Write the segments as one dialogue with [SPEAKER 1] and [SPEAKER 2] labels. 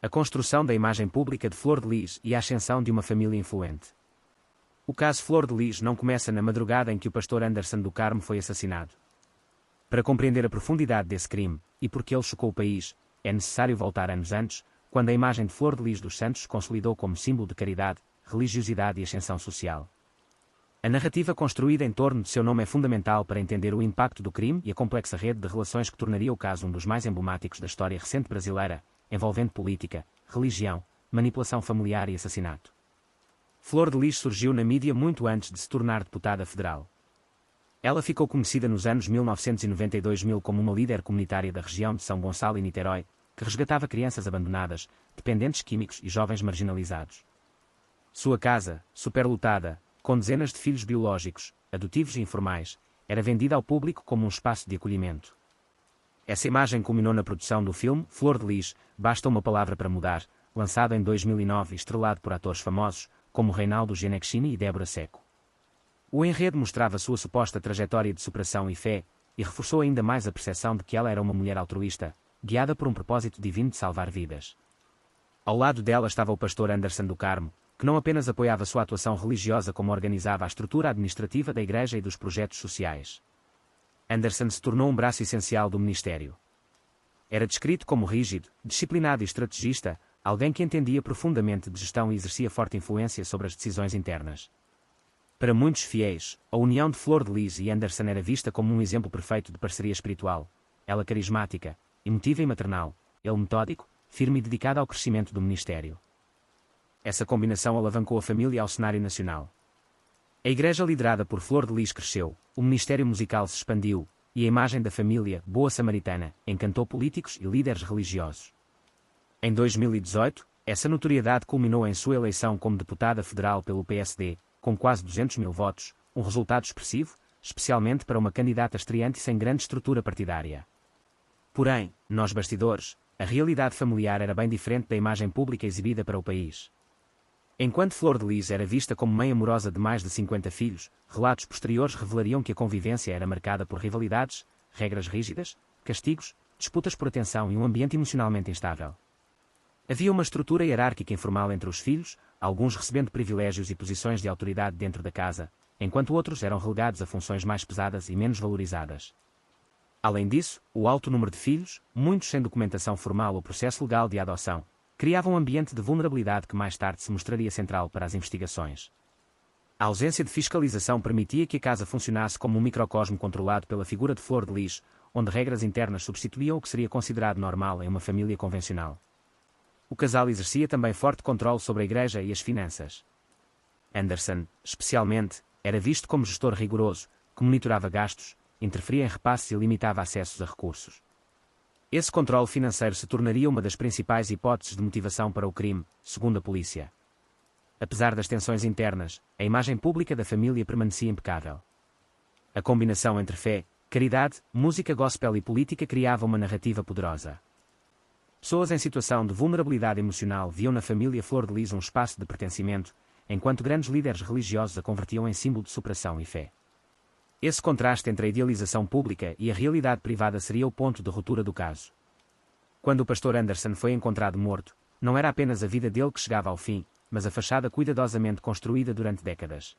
[SPEAKER 1] A construção da imagem pública de Flor de Lis e a ascensão de uma família influente. O caso Flor de Lis não começa na madrugada em que o pastor Anderson do Carmo foi assassinado. Para compreender a profundidade desse crime, e porque ele chocou o país, é necessário voltar anos antes, quando a imagem de Flor de Lis dos Santos se consolidou como símbolo de caridade, religiosidade e ascensão social. A narrativa construída em torno de seu nome é fundamental para entender o impacto do crime e a complexa rede de relações que tornaria o caso um dos mais emblemáticos da história recente brasileira, envolvendo política, religião, manipulação familiar e assassinato. Flor de Lis surgiu na mídia muito antes de se tornar deputada federal. Ela ficou conhecida nos anos 1990 e 2000 como uma líder comunitária da região de São Gonçalo e Niterói, que resgatava crianças abandonadas, dependentes químicos e jovens marginalizados. Sua casa, superlotada, com dezenas de filhos biológicos, adotivos e informais, era vendida ao público como um espaço de acolhimento. Essa imagem culminou na produção do filme Flor de Lis, Basta uma Palavra para Mudar, lançado em 2009 e estrelado por atores famosos, como Reinaldo Gianecchini e Débora Seco. O enredo mostrava sua suposta trajetória de superação e fé, e reforçou ainda mais a percepção de que ela era uma mulher altruísta, guiada por um propósito divino de salvar vidas. Ao lado dela estava o pastor Anderson do Carmo, que não apenas apoiava sua atuação religiosa como organizava a estrutura administrativa da igreja e dos projetos sociais. Anderson se tornou um braço essencial do ministério. Era descrito como rígido, disciplinado e estrategista, alguém que entendia profundamente de gestão e exercia forte influência sobre as decisões internas. Para muitos fiéis, a união de Flor de Lis e Anderson era vista como um exemplo perfeito de parceria espiritual, ela carismática, emotiva e maternal, ele metódico, firme e dedicado ao crescimento do ministério. Essa combinação alavancou a família ao cenário nacional. A igreja liderada por Flor de Lis cresceu, o ministério musical se expandiu, e a imagem da família Boa Samaritana encantou políticos e líderes religiosos. Em 2018, essa notoriedade culminou em sua eleição como deputada federal pelo PSD, com quase 200 mil votos, um resultado expressivo, especialmente para uma candidata estreante sem grande estrutura partidária. Porém, nos bastidores, a realidade familiar era bem diferente da imagem pública exibida para o país. Enquanto Flor de Lis era vista como mãe amorosa de mais de 50 filhos, relatos posteriores revelariam que a convivência era marcada por rivalidades, regras rígidas, castigos, disputas por atenção e um ambiente emocionalmente instável. Havia uma estrutura hierárquica informal entre os filhos, alguns recebendo privilégios e posições de autoridade dentro da casa, enquanto outros eram relegados a funções mais pesadas e menos valorizadas. Além disso, o alto número de filhos, muitos sem documentação formal ou processo legal de adoção, criava um ambiente de vulnerabilidade que mais tarde se mostraria central para as investigações. A ausência de fiscalização permitia que a casa funcionasse como um microcosmo controlado pela figura de Flor de Lis, onde regras internas substituíam o que seria considerado normal em uma família convencional. O casal exercia também forte controle sobre a igreja e as finanças. Anderson, especialmente, era visto como gestor rigoroso, que monitorava gastos, interferia em repasses e limitava acessos a recursos. Esse controle financeiro se tornaria uma das principais hipóteses de motivação para o crime, segundo a polícia. Apesar das tensões internas, a imagem pública da família permanecia impecável. A combinação entre fé, caridade, música gospel e política criava uma narrativa poderosa. Pessoas em situação de vulnerabilidade emocional viam na família Flor de Lis um espaço de pertencimento, enquanto grandes líderes religiosos a convertiam em símbolo de superação e fé. Esse contraste entre a idealização pública e a realidade privada seria o ponto de ruptura do caso. Quando o pastor Anderson foi encontrado morto, não era apenas a vida dele que chegava ao fim, mas a fachada cuidadosamente construída durante décadas.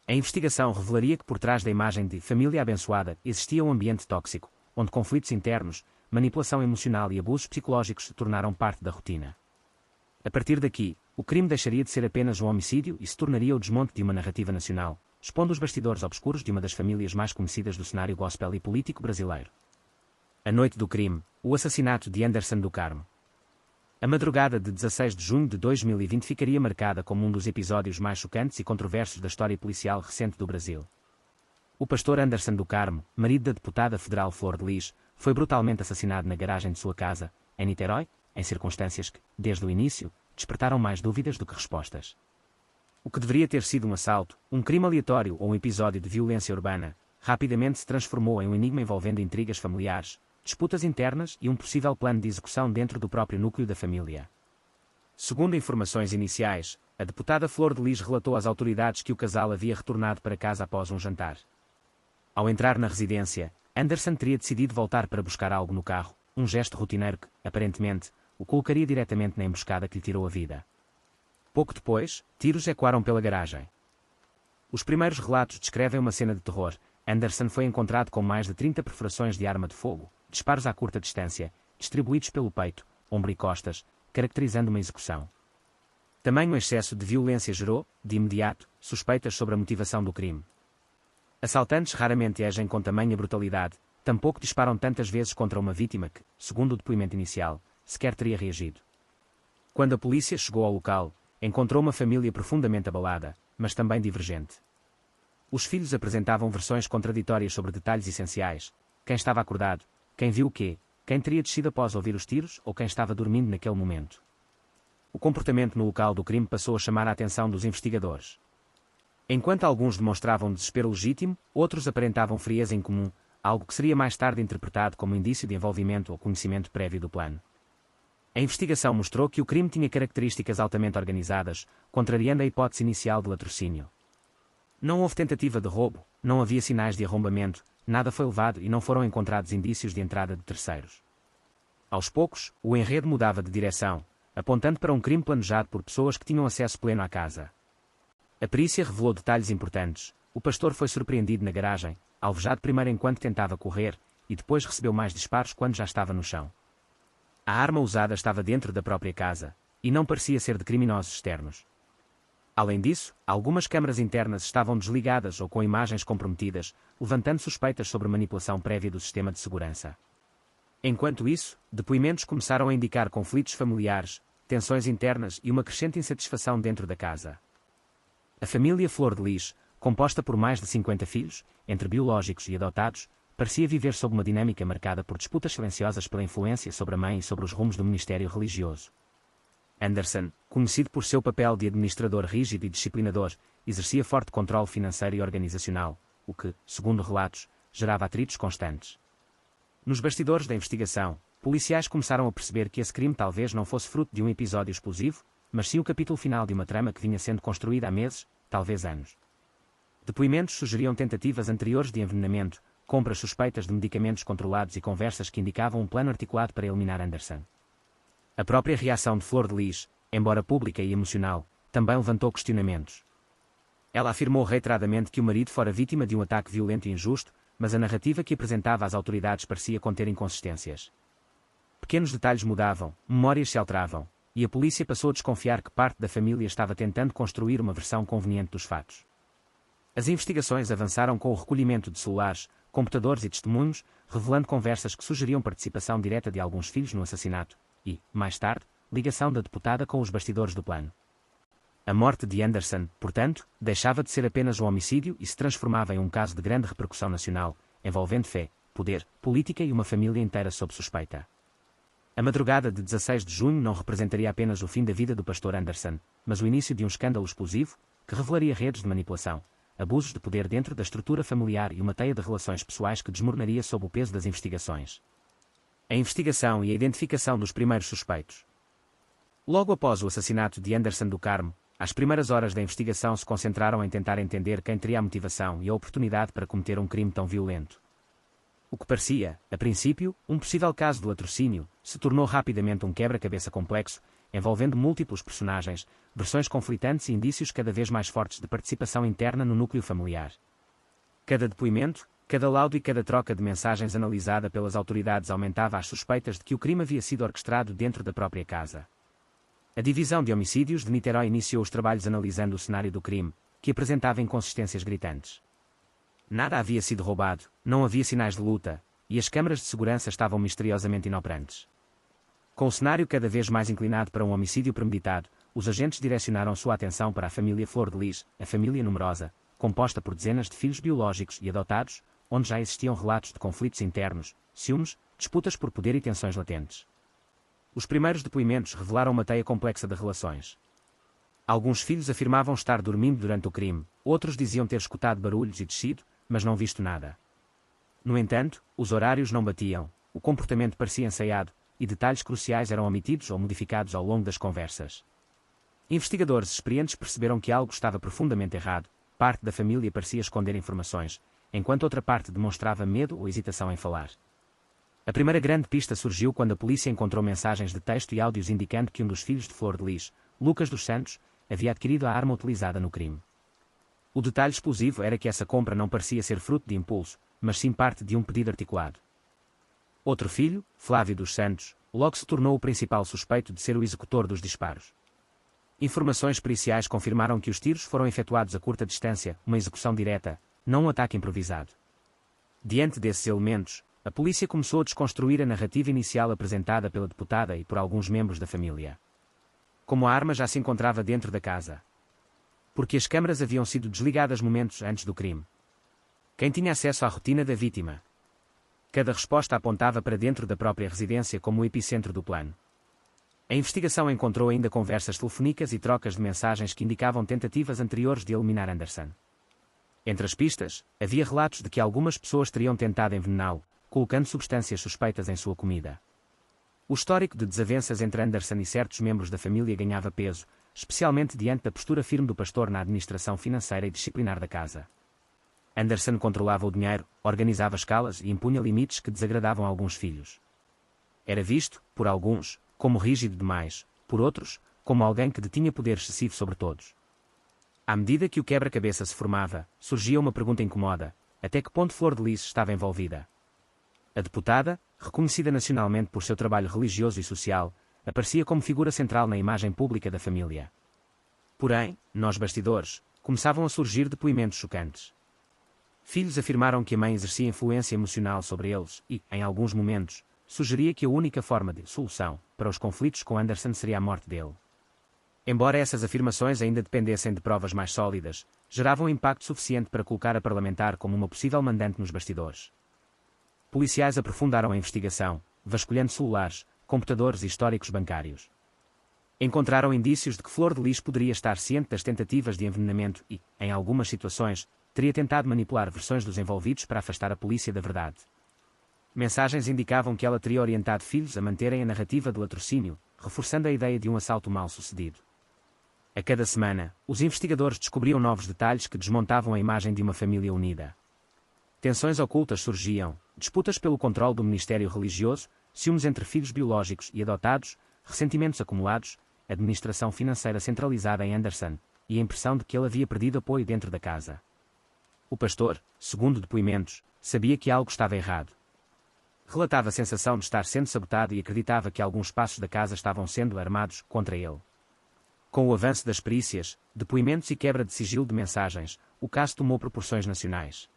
[SPEAKER 1] A investigação revelaria que por trás da imagem de família abençoada existia um ambiente tóxico, onde conflitos internos, manipulação emocional e abusos psicológicos se tornaram parte da rotina. A partir daqui, o crime deixaria de ser apenas um homicídio e se tornaria o desmonte de uma narrativa nacional, expondo os bastidores obscuros de uma das famílias mais conhecidas do cenário gospel e político brasileiro. A noite do crime, o assassinato de Anderson do Carmo. A madrugada de 16 de junho de 2020 ficaria marcada como um dos episódios mais chocantes e controversos da história policial recente do Brasil. O pastor Anderson do Carmo, marido da deputada federal Flor de Lis, foi brutalmente assassinado na garagem de sua casa, em Niterói, em circunstâncias que, desde o início, despertaram mais dúvidas do que respostas. O que deveria ter sido um assalto, um crime aleatório ou um episódio de violência urbana, rapidamente se transformou em um enigma envolvendo intrigas familiares, disputas internas e um possível plano de execução dentro do próprio núcleo da família. Segundo informações iniciais, a deputada Flor de Lis relatou às autoridades que o casal havia retornado para casa após um jantar. Ao entrar na residência, Anderson teria decidido voltar para buscar algo no carro, um gesto rotineiro que, aparentemente, o colocaria diretamente na emboscada que lhe tirou a vida. Pouco depois, tiros ecoaram pela garagem. Os primeiros relatos descrevem uma cena de terror. Anderson foi encontrado com mais de 30 perfurações de arma de fogo, disparos a curta distância, distribuídos pelo peito, ombro e costas, caracterizando uma execução. Tamanho excesso de violência gerou, de imediato, suspeitas sobre a motivação do crime. Assaltantes raramente agem com tamanha brutalidade, tampouco disparam tantas vezes contra uma vítima que, segundo o depoimento inicial, sequer teria reagido. Quando a polícia chegou ao local, encontrou uma família profundamente abalada, mas também divergente. Os filhos apresentavam versões contraditórias sobre detalhes essenciais: quem estava acordado, quem viu o quê, quem teria descido após ouvir os tiros ou quem estava dormindo naquele momento. O comportamento no local do crime passou a chamar a atenção dos investigadores. Enquanto alguns demonstravam desespero legítimo, outros aparentavam frieza incomum, algo que seria mais tarde interpretado como indício de envolvimento ou conhecimento prévio do plano. A investigação mostrou que o crime tinha características altamente organizadas, contrariando a hipótese inicial de latrocínio. Não houve tentativa de roubo, não havia sinais de arrombamento, nada foi levado e não foram encontrados indícios de entrada de terceiros. Aos poucos, o enredo mudava de direção, apontando para um crime planejado por pessoas que tinham acesso pleno à casa. A perícia revelou detalhes importantes. O pastor foi surpreendido na garagem, alvejado primeiro enquanto tentava correr, e depois recebeu mais disparos quando já estava no chão. A arma usada estava dentro da própria casa, e não parecia ser de criminosos externos. Além disso, algumas câmaras internas estavam desligadas ou com imagens comprometidas, levantando suspeitas sobre manipulação prévia do sistema de segurança. Enquanto isso, depoimentos começaram a indicar conflitos familiares, tensões internas e uma crescente insatisfação dentro da casa. A família Flor de Lis, composta por mais de 50 filhos, entre biológicos e adotados, parecia viver sob uma dinâmica marcada por disputas silenciosas pela influência sobre a mãe e sobre os rumos do ministério religioso. Anderson, conhecido por seu papel de administrador rígido e disciplinador, exercia forte controle financeiro e organizacional, o que, segundo relatos, gerava atritos constantes. Nos bastidores da investigação, policiais começaram a perceber que esse crime talvez não fosse fruto de um episódio explosivo, mas sim o capítulo final de uma trama que vinha sendo construída há meses, talvez anos. Depoimentos sugeriam tentativas anteriores de envenenamento, compras suspeitas de medicamentos controlados e conversas que indicavam um plano articulado para eliminar Anderson. A própria reação de Flor de Lis, embora pública e emocional, também levantou questionamentos. Ela afirmou reiteradamente que o marido fora vítima de um ataque violento e injusto, mas a narrativa que apresentava às autoridades parecia conter inconsistências. Pequenos detalhes mudavam, memórias se alteravam, e a polícia passou a desconfiar que parte da família estava tentando construir uma versão conveniente dos fatos. As investigações avançaram com o recolhimento de celulares, computadores e testemunhos, revelando conversas que sugeriam participação direta de alguns filhos no assassinato, e, mais tarde, ligação da deputada com os bastidores do plano. A morte de Anderson, portanto, deixava de ser apenas um homicídio e se transformava em um caso de grande repercussão nacional, envolvendo fé, poder, política e uma família inteira sob suspeita. A madrugada de 16 de junho não representaria apenas o fim da vida do pastor Anderson, mas o início de um escândalo explosivo, que revelaria redes de manipulação, abusos de poder dentro da estrutura familiar e uma teia de relações pessoais que desmoronaria sob o peso das investigações. A investigação e a identificação dos primeiros suspeitos. Logo após o assassinato de Anderson do Carmo, as primeiras horas da investigação se concentraram em tentar entender quem teria a motivação e a oportunidade para cometer um crime tão violento. O que parecia, a princípio, um possível caso de latrocínio, se tornou rapidamente um quebra-cabeça complexo, envolvendo múltiplos personagens, versões conflitantes e indícios cada vez mais fortes de participação interna no núcleo familiar. Cada depoimento, cada laudo e cada troca de mensagens analisada pelas autoridades aumentava as suspeitas de que o crime havia sido orquestrado dentro da própria casa. A Divisão de Homicídios de Niterói iniciou os trabalhos analisando o cenário do crime, que apresentava inconsistências gritantes. Nada havia sido roubado, não havia sinais de luta, e as câmaras de segurança estavam misteriosamente inoperantes. Com o cenário cada vez mais inclinado para um homicídio premeditado, os agentes direcionaram sua atenção para a família Flor de Lis, a família numerosa, composta por dezenas de filhos biológicos e adotados, onde já existiam relatos de conflitos internos, ciúmes, disputas por poder e tensões latentes. Os primeiros depoimentos revelaram uma teia complexa de relações. Alguns filhos afirmavam estar dormindo durante o crime, outros diziam ter escutado barulhos e descido, mas não visto nada. No entanto, os horários não batiam, o comportamento parecia ensaiado, e detalhes cruciais eram omitidos ou modificados ao longo das conversas. Investigadores experientes perceberam que algo estava profundamente errado, parte da família parecia esconder informações, enquanto outra parte demonstrava medo ou hesitação em falar. A primeira grande pista surgiu quando a polícia encontrou mensagens de texto e áudios indicando que um dos filhos de Flor de Lis, Lucas dos Santos, havia adquirido a arma utilizada no crime. O detalhe explosivo era que essa compra não parecia ser fruto de impulso, mas sim parte de um pedido articulado. Outro filho, Flávio dos Santos, logo se tornou o principal suspeito de ser o executor dos disparos. Informações periciais confirmaram que os tiros foram efetuados a curta distância, uma execução direta, não um ataque improvisado. Diante desses elementos, a polícia começou a desconstruir a narrativa inicial apresentada pela deputada e por alguns membros da família. Como a arma já se encontrava dentro da casa. Porque as câmaras haviam sido desligadas momentos antes do crime. Quem tinha acesso à rotina da vítima? Cada resposta apontava para dentro da própria residência como o epicentro do plano. A investigação encontrou ainda conversas telefónicas e trocas de mensagens que indicavam tentativas anteriores de eliminar Anderson. Entre as pistas, havia relatos de que algumas pessoas teriam tentado envenená-lo, colocando substâncias suspeitas em sua comida. O histórico de desavenças entre Anderson e certos membros da família ganhava peso, especialmente diante da postura firme do pastor na administração financeira e disciplinar da casa. Anderson controlava o dinheiro, organizava escalas e impunha limites que desagradavam a alguns filhos. Era visto, por alguns, como rígido demais, por outros, como alguém que detinha poder excessivo sobre todos. À medida que o quebra-cabeça se formava, surgia uma pergunta incômoda: até que ponto Flor de Lis estava envolvida? A deputada, reconhecida nacionalmente por seu trabalho religioso e social, aparecia como figura central na imagem pública da família. Porém, nos bastidores, começavam a surgir depoimentos chocantes. Filhos afirmaram que a mãe exercia influência emocional sobre eles e, em alguns momentos, sugeria que a única forma de solução para os conflitos com Anderson seria a morte dele. Embora essas afirmações ainda dependessem de provas mais sólidas, geravam impacto suficiente para colocar a parlamentar como uma possível mandante nos bastidores. Policiais aprofundaram a investigação, vasculhando celulares, computadores e históricos bancários. Encontraram indícios de que Flor de Lis poderia estar ciente das tentativas de envenenamento e, em algumas situações, teria tentado manipular versões dos envolvidos para afastar a polícia da verdade. Mensagens indicavam que ela teria orientado filhos a manterem a narrativa do latrocínio, reforçando a ideia de um assalto mal-sucedido. A cada semana, os investigadores descobriam novos detalhes que desmontavam a imagem de uma família unida. Tensões ocultas surgiam, disputas pelo controle do ministério religioso, ciúmes entre filhos biológicos e adotados, ressentimentos acumulados, administração financeira centralizada em Anderson, e a impressão de que ele havia perdido apoio dentro da casa. O pastor, segundo depoimentos, sabia que algo estava errado. Relatava a sensação de estar sendo sabotado e acreditava que alguns espaços da casa estavam sendo armados contra ele. Com o avanço das perícias, depoimentos e quebra de sigilo de mensagens, o caso tomou proporções nacionais.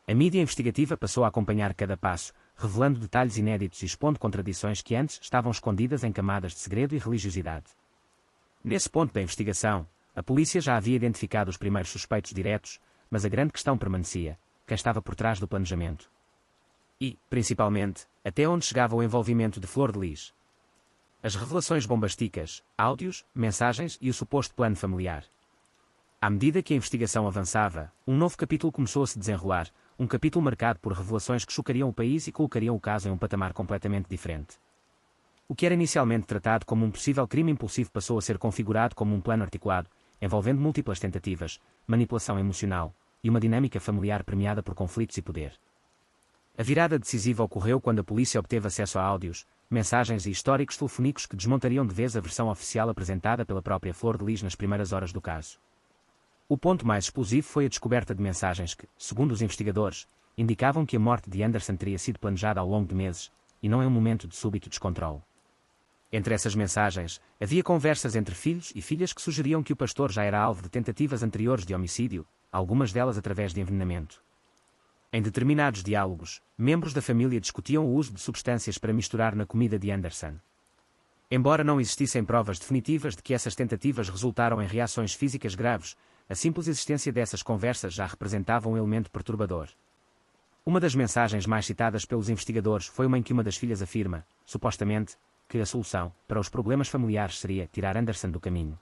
[SPEAKER 1] A mídia investigativa passou a acompanhar cada passo, revelando detalhes inéditos e expondo contradições que antes estavam escondidas em camadas de segredo e religiosidade. Nesse ponto da investigação, a polícia já havia identificado os primeiros suspeitos diretos, mas a grande questão permanecia: quem estava por trás do planejamento? E, principalmente, até onde chegava o envolvimento de Flor de Lis? As revelações bombásticas, áudios, mensagens e o suposto plano familiar. À medida que a investigação avançava, um novo capítulo começou a se desenrolar, um capítulo marcado por revelações que chocariam o país e colocariam o caso em um patamar completamente diferente. O que era inicialmente tratado como um possível crime impulsivo passou a ser configurado como um plano articulado, envolvendo múltiplas tentativas, manipulação emocional e uma dinâmica familiar permeada por conflitos e poder. A virada decisiva ocorreu quando a polícia obteve acesso a áudios, mensagens e históricos telefónicos que desmontariam de vez a versão oficial apresentada pela própria Flor de Lis nas primeiras horas do caso. O ponto mais explosivo foi a descoberta de mensagens que, segundo os investigadores, indicavam que a morte de Anderson teria sido planejada ao longo de meses, e não em um momento de súbito descontrole. Entre essas mensagens, havia conversas entre filhos e filhas que sugeriam que o pastor já era alvo de tentativas anteriores de homicídio, algumas delas através de envenenamento. Em determinados diálogos, membros da família discutiam o uso de substâncias para misturar na comida de Anderson. Embora não existissem provas definitivas de que essas tentativas resultaram em reações físicas graves, a simples existência dessas conversas já representava um elemento perturbador. Uma das mensagens mais citadas pelos investigadores foi uma em que uma das filhas afirma, supostamente, que a solução para os problemas familiares seria tirar Anderson do caminho.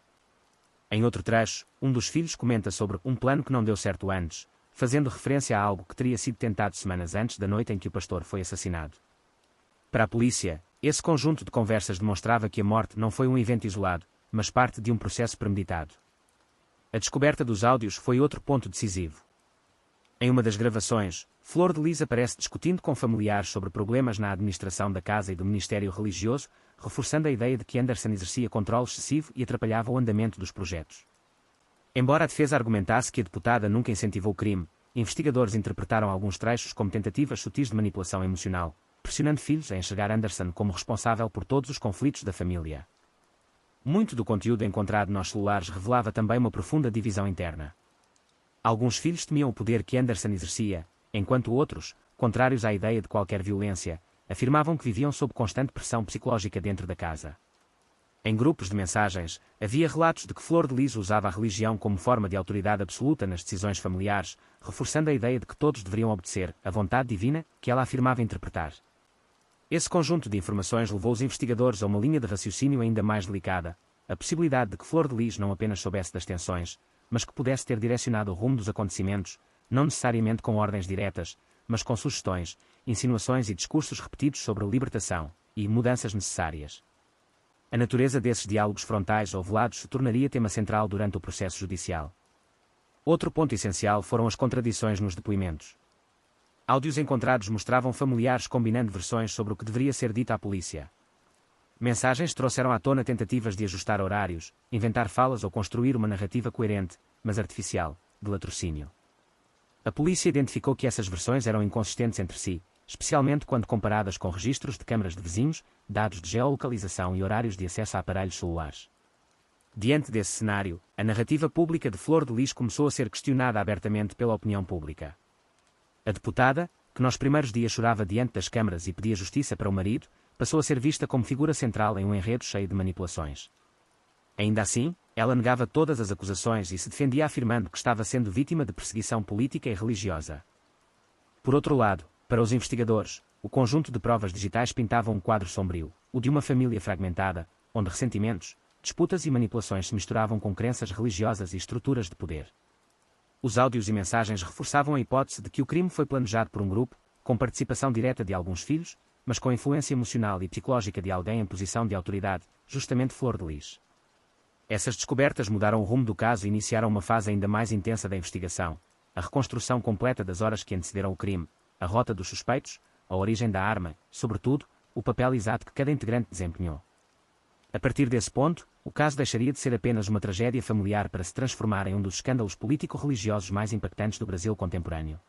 [SPEAKER 1] Em outro trecho, um dos filhos comenta sobre um plano que não deu certo antes, fazendo referência a algo que teria sido tentado semanas antes da noite em que o pastor foi assassinado. Para a polícia, esse conjunto de conversas demonstrava que a morte não foi um evento isolado, mas parte de um processo premeditado. A descoberta dos áudios foi outro ponto decisivo. Em uma das gravações, Flor de Lis aparece discutindo com familiares sobre problemas na administração da casa e do ministério religioso, reforçando a ideia de que Anderson exercia controle excessivo e atrapalhava o andamento dos projetos. Embora a defesa argumentasse que a deputada nunca incentivou o crime, investigadores interpretaram alguns trechos como tentativas sutis de manipulação emocional, pressionando filhos a enxergar Anderson como responsável por todos os conflitos da família. Muito do conteúdo encontrado nos celulares revelava também uma profunda divisão interna. Alguns filhos temiam o poder que Anderson exercia, enquanto outros, contrários à ideia de qualquer violência, afirmavam que viviam sob constante pressão psicológica dentro da casa. Em grupos de mensagens, havia relatos de que Flor de Lis usava a religião como forma de autoridade absoluta nas decisões familiares, reforçando a ideia de que todos deveriam obedecer à vontade divina que ela afirmava interpretar. Esse conjunto de informações levou os investigadores a uma linha de raciocínio ainda mais delicada, a possibilidade de que Flor de Lis não apenas soubesse das tensões, mas que pudesse ter direcionado o rumo dos acontecimentos, não necessariamente com ordens diretas, mas com sugestões, insinuações e discursos repetidos sobre libertação e mudanças necessárias. A natureza desses diálogos frontais ou velados se tornaria tema central durante o processo judicial. Outro ponto essencial foram as contradições nos depoimentos. Áudios encontrados mostravam familiares combinando versões sobre o que deveria ser dito à polícia. Mensagens trouxeram à tona tentativas de ajustar horários, inventar falas ou construir uma narrativa coerente, mas artificial, de latrocínio. A polícia identificou que essas versões eram inconsistentes entre si, especialmente quando comparadas com registros de câmaras de vizinhos, dados de geolocalização e horários de acesso a aparelhos celulares. Diante desse cenário, a narrativa pública de Flor de Lis começou a ser questionada abertamente pela opinião pública. A deputada, que nos primeiros dias chorava diante das câmaras e pedia justiça para o marido, passou a ser vista como figura central em um enredo cheio de manipulações. Ainda assim, ela negava todas as acusações e se defendia afirmando que estava sendo vítima de perseguição política e religiosa. Por outro lado, para os investigadores, o conjunto de provas digitais pintava um quadro sombrio, o de uma família fragmentada, onde ressentimentos, disputas e manipulações se misturavam com crenças religiosas e estruturas de poder. Os áudios e mensagens reforçavam a hipótese de que o crime foi planejado por um grupo, com participação direta de alguns filhos, mas com influência emocional e psicológica de alguém em posição de autoridade, justamente Flor de Lis. Essas descobertas mudaram o rumo do caso e iniciaram uma fase ainda mais intensa da investigação, a reconstrução completa das horas que antecederam o crime, a rota dos suspeitos, a origem da arma, sobretudo, o papel exato que cada integrante desempenhou. A partir desse ponto, o caso deixaria de ser apenas uma tragédia familiar para se transformar em um dos escândalos político-religiosos mais impactantes do Brasil contemporâneo.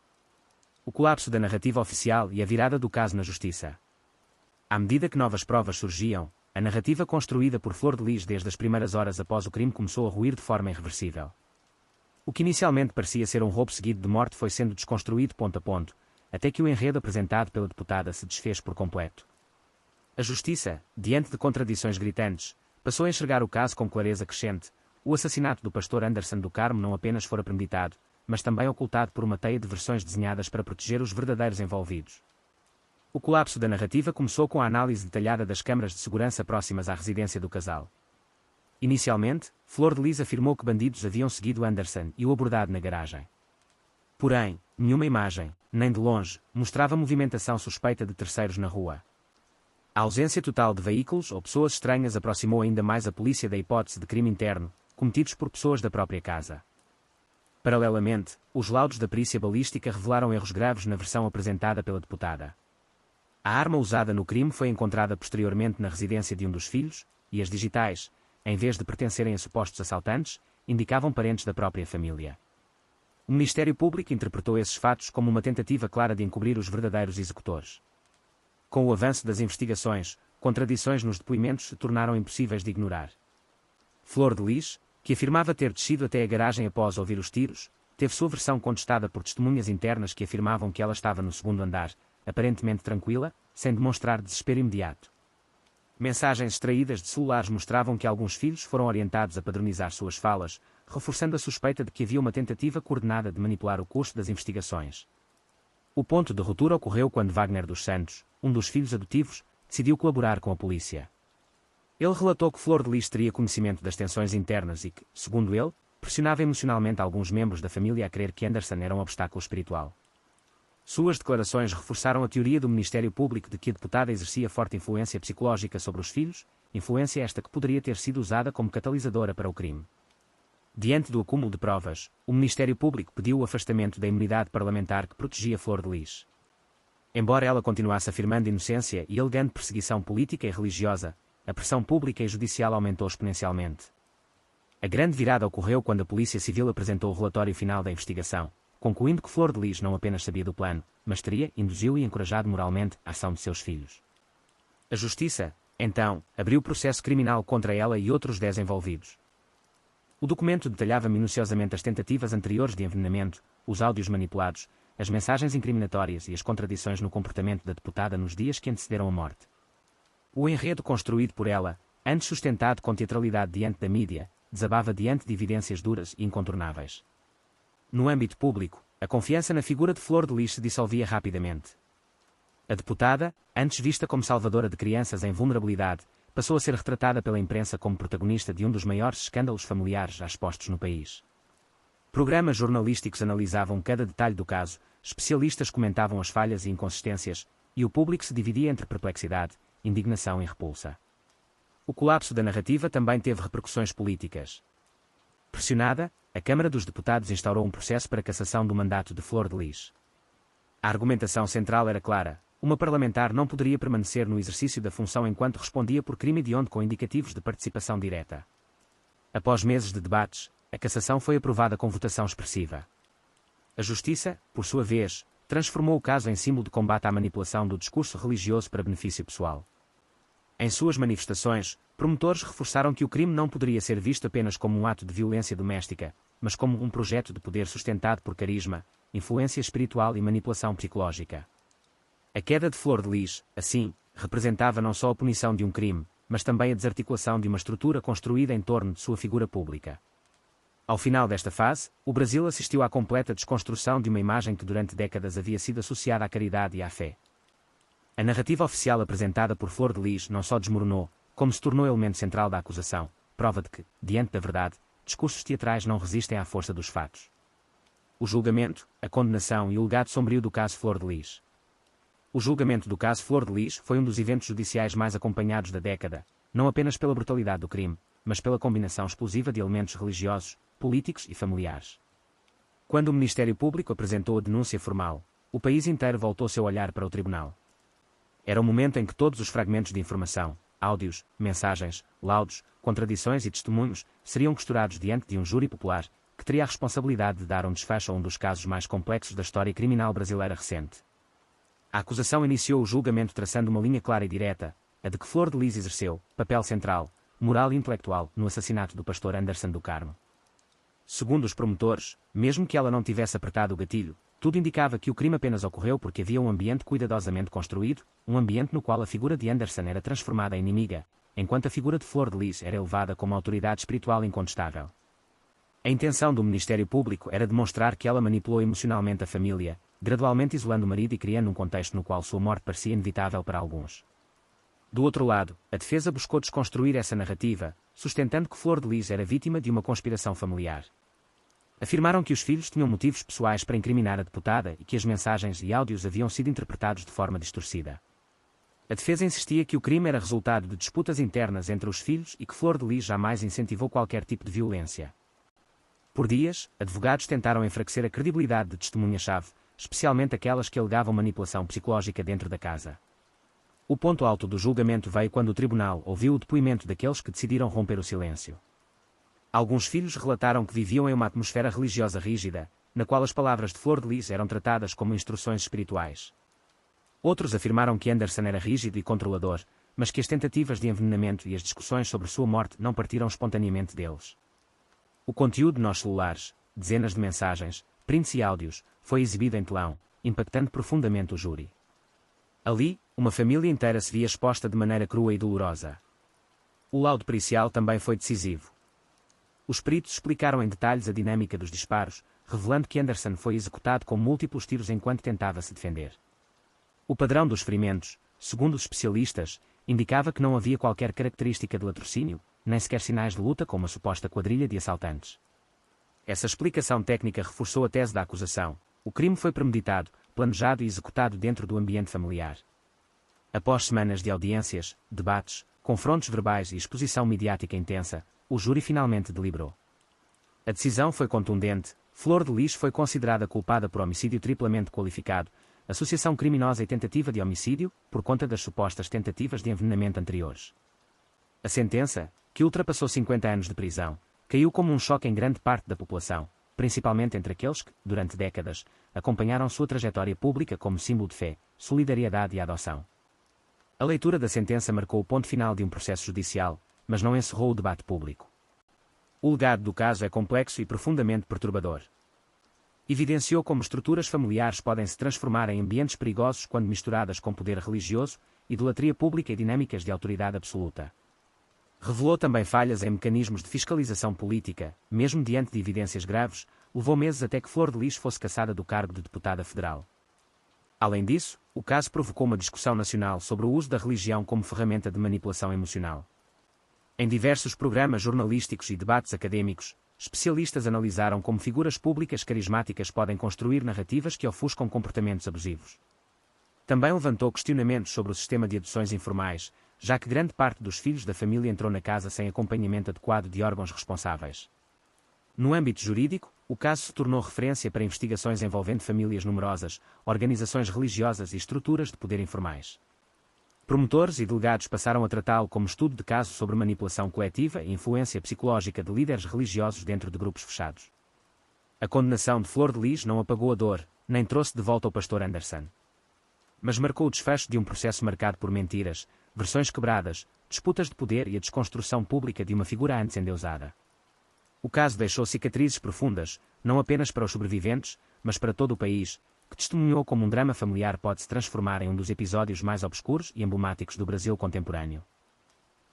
[SPEAKER 1] O colapso da narrativa oficial e a virada do caso na justiça. À medida que novas provas surgiam, a narrativa construída por Flor de Lis desde as primeiras horas após o crime começou a ruir de forma irreversível. O que inicialmente parecia ser um roubo seguido de morte foi sendo desconstruído ponto a ponto, até que o enredo apresentado pela deputada se desfez por completo. A justiça, diante de contradições gritantes, passou a enxergar o caso com clareza crescente. O assassinato do pastor Anderson do Carmo não apenas fora premeditado, mas também ocultado por uma teia de versões desenhadas para proteger os verdadeiros envolvidos. O colapso da narrativa começou com a análise detalhada das câmaras de segurança próximas à residência do casal. Inicialmente, Flor de Lis afirmou que bandidos haviam seguido Anderson e o abordado na garagem. Porém, nenhuma imagem, nem de longe, mostrava movimentação suspeita de terceiros na rua. A ausência total de veículos ou pessoas estranhas aproximou ainda mais a polícia da hipótese de crime interno, cometidos por pessoas da própria casa. Paralelamente, os laudos da perícia balística revelaram erros graves na versão apresentada pela deputada. A arma usada no crime foi encontrada posteriormente na residência de um dos filhos, e as digitais, em vez de pertencerem a supostos assaltantes, indicavam parentes da própria família. O Ministério Público interpretou esses fatos como uma tentativa clara de encobrir os verdadeiros executores. Com o avanço das investigações, contradições nos depoimentos se tornaram impossíveis de ignorar. Flor de Lis, que afirmava ter descido até a garagem após ouvir os tiros, teve sua versão contestada por testemunhas internas que afirmavam que ela estava no segundo andar, aparentemente tranquila, sem demonstrar desespero imediato. Mensagens extraídas de celulares mostravam que alguns filhos foram orientados a padronizar suas falas, reforçando a suspeita de que havia uma tentativa coordenada de manipular o curso das investigações. O ponto de ruptura ocorreu quando Wagner dos Santos, um dos filhos adotivos, decidiu colaborar com a polícia. Ele relatou que Flor de Lis teria conhecimento das tensões internas e que, segundo ele, pressionava emocionalmente alguns membros da família a crer que Anderson era um obstáculo espiritual. Suas declarações reforçaram a teoria do Ministério Público de que a deputada exercia forte influência psicológica sobre os filhos, influência esta que poderia ter sido usada como catalisadora para o crime. Diante do acúmulo de provas, o Ministério Público pediu o afastamento da imunidade parlamentar que protegia Flor de Lis. Embora ela continuasse afirmando inocência e alegando perseguição política e religiosa, a pressão pública e judicial aumentou exponencialmente. A grande virada ocorreu quando a Polícia Civil apresentou o relatório final da investigação, concluindo que Flor de Lis não apenas sabia do plano, mas teria induzido e encorajado moralmente a ação de seus filhos. A Justiça, então, abriu processo criminal contra ela e outros 10 envolvidos. O documento detalhava minuciosamente as tentativas anteriores de envenenamento, os áudios manipulados, as mensagens incriminatórias e as contradições no comportamento da deputada nos dias que antecederam a morte. O enredo construído por ela, antes sustentado com teatralidade diante da mídia, desabava diante de evidências duras e incontornáveis. No âmbito público, a confiança na figura de Flor de Lis se dissolvia rapidamente. A deputada, antes vista como salvadora de crianças em vulnerabilidade, passou a ser retratada pela imprensa como protagonista de um dos maiores escândalos familiares já expostos no país. Programas jornalísticos analisavam cada detalhe do caso, especialistas comentavam as falhas e inconsistências, e o público se dividia entre perplexidade, indignação e repulsa. O colapso da narrativa também teve repercussões políticas. Pressionada, a Câmara dos Deputados instaurou um processo para cassação do mandato de Flor de Lis. A argumentação central era clara: uma parlamentar não poderia permanecer no exercício da função enquanto respondia por crime hediondo com indicativos de participação direta. Após meses de debates, a cassação foi aprovada com votação expressiva. A Justiça, por sua vez, transformou o caso em símbolo de combate à manipulação do discurso religioso para benefício pessoal. Em suas manifestações, promotores reforçaram que o crime não poderia ser visto apenas como um ato de violência doméstica, mas como um projeto de poder sustentado por carisma, influência espiritual e manipulação psicológica. A queda de Flor de Lis, assim, representava não só a punição de um crime, mas também a desarticulação de uma estrutura construída em torno de sua figura pública. Ao final desta fase, o Brasil assistiu à completa desconstrução de uma imagem que durante décadas havia sido associada à caridade e à fé. A narrativa oficial apresentada por Flor de Lis não só desmoronou, como se tornou elemento central da acusação, prova de que, diante da verdade, discursos teatrais não resistem à força dos fatos. O julgamento, a condenação e o legado sombrio do caso Flor de Lis. O julgamento do caso Flor de Lis foi um dos eventos judiciais mais acompanhados da década, não apenas pela brutalidade do crime, mas pela combinação explosiva de elementos religiosos, políticos e familiares. Quando o Ministério Público apresentou a denúncia formal, o país inteiro voltou seu olhar para o tribunal. Era o momento em que todos os fragmentos de informação, áudios, mensagens, laudos, contradições e testemunhos seriam costurados diante de um júri popular, que teria a responsabilidade de dar um desfecho a um dos casos mais complexos da história criminal brasileira recente. A acusação iniciou o julgamento traçando uma linha clara e direta, a de que Flor de Lis exerceu papel central, moral e intelectual, no assassinato do pastor Anderson do Carmo. Segundo os promotores, mesmo que ela não tivesse apertado o gatilho, tudo indicava que o crime apenas ocorreu porque havia um ambiente cuidadosamente construído, um ambiente no qual a figura de Anderson era transformada em inimiga, enquanto a figura de Flor de Lis era elevada como autoridade espiritual incontestável. A intenção do Ministério Público era demonstrar que ela manipulou emocionalmente a família, gradualmente isolando o marido e criando um contexto no qual sua morte parecia inevitável para alguns. Do outro lado, a defesa buscou desconstruir essa narrativa, sustentando que Flor de Lis era vítima de uma conspiração familiar. Afirmaram que os filhos tinham motivos pessoais para incriminar a deputada e que as mensagens e áudios haviam sido interpretados de forma distorcida. A defesa insistia que o crime era resultado de disputas internas entre os filhos e que Flor de Lis jamais incentivou qualquer tipo de violência. Por dias, advogados tentaram enfraquecer a credibilidade de testemunhas-chave, especialmente aquelas que alegavam manipulação psicológica dentro da casa. O ponto alto do julgamento veio quando o tribunal ouviu o depoimento daqueles que decidiram romper o silêncio. Alguns filhos relataram que viviam em uma atmosfera religiosa rígida, na qual as palavras de Flor de Lis eram tratadas como instruções espirituais. Outros afirmaram que Anderson era rígido e controlador, mas que as tentativas de envenenamento e as discussões sobre sua morte não partiram espontaneamente deles. O conteúdo nos celulares, dezenas de mensagens, prints e áudios, foi exibido em telão, impactando profundamente o júri. Ali, uma família inteira se via exposta de maneira crua e dolorosa. O laudo pericial também foi decisivo. Os peritos explicaram em detalhes a dinâmica dos disparos, revelando que Anderson foi executado com múltiplos tiros enquanto tentava se defender. O padrão dos ferimentos, segundo os especialistas, indicava que não havia qualquer característica de latrocínio, nem sequer sinais de luta com uma suposta quadrilha de assaltantes. Essa explicação técnica reforçou a tese da acusação: o crime foi premeditado, planejado e executado dentro do ambiente familiar. Após semanas de audiências, debates, confrontos verbais e exposição midiática intensa, o júri finalmente deliberou. A decisão foi contundente. Flor de Lis foi considerada culpada por homicídio triplamente qualificado, associação criminosa e tentativa de homicídio, por conta das supostas tentativas de envenenamento anteriores. A sentença, que ultrapassou 50 anos de prisão, caiu como um choque em grande parte da população, principalmente entre aqueles que, durante décadas, acompanharam sua trajetória pública como símbolo de fé, solidariedade e adoção. A leitura da sentença marcou o ponto final de um processo judicial, mas não encerrou o debate público. O legado do caso é complexo e profundamente perturbador. Evidenciou como estruturas familiares podem se transformar em ambientes perigosos quando misturadas com poder religioso, idolatria pública e dinâmicas de autoridade absoluta. Revelou também falhas em mecanismos de fiscalização política, mesmo diante de evidências graves, levou meses até que Flor de Lis fosse cassada do cargo de deputada federal. Além disso, o caso provocou uma discussão nacional sobre o uso da religião como ferramenta de manipulação emocional. Em diversos programas jornalísticos e debates acadêmicos, especialistas analisaram como figuras públicas carismáticas podem construir narrativas que ofuscam comportamentos abusivos. Também levantou questionamentos sobre o sistema de adoções informais, já que grande parte dos filhos da família entrou na casa sem acompanhamento adequado de órgãos responsáveis. No âmbito jurídico, o caso se tornou referência para investigações envolvendo famílias numerosas, organizações religiosas e estruturas de poder informais. Promotores e delegados passaram a tratá-lo como estudo de caso sobre manipulação coletiva e influência psicológica de líderes religiosos dentro de grupos fechados. A condenação de Flor de Lis não apagou a dor, nem trouxe de volta o pastor Anderson. Mas marcou o desfecho de um processo marcado por mentiras, versões quebradas, disputas de poder e a desconstrução pública de uma figura antes endeusada. O caso deixou cicatrizes profundas, não apenas para os sobreviventes, mas para todo o país, que testemunhou como um drama familiar pode se transformar em um dos episódios mais obscuros e emblemáticos do Brasil contemporâneo.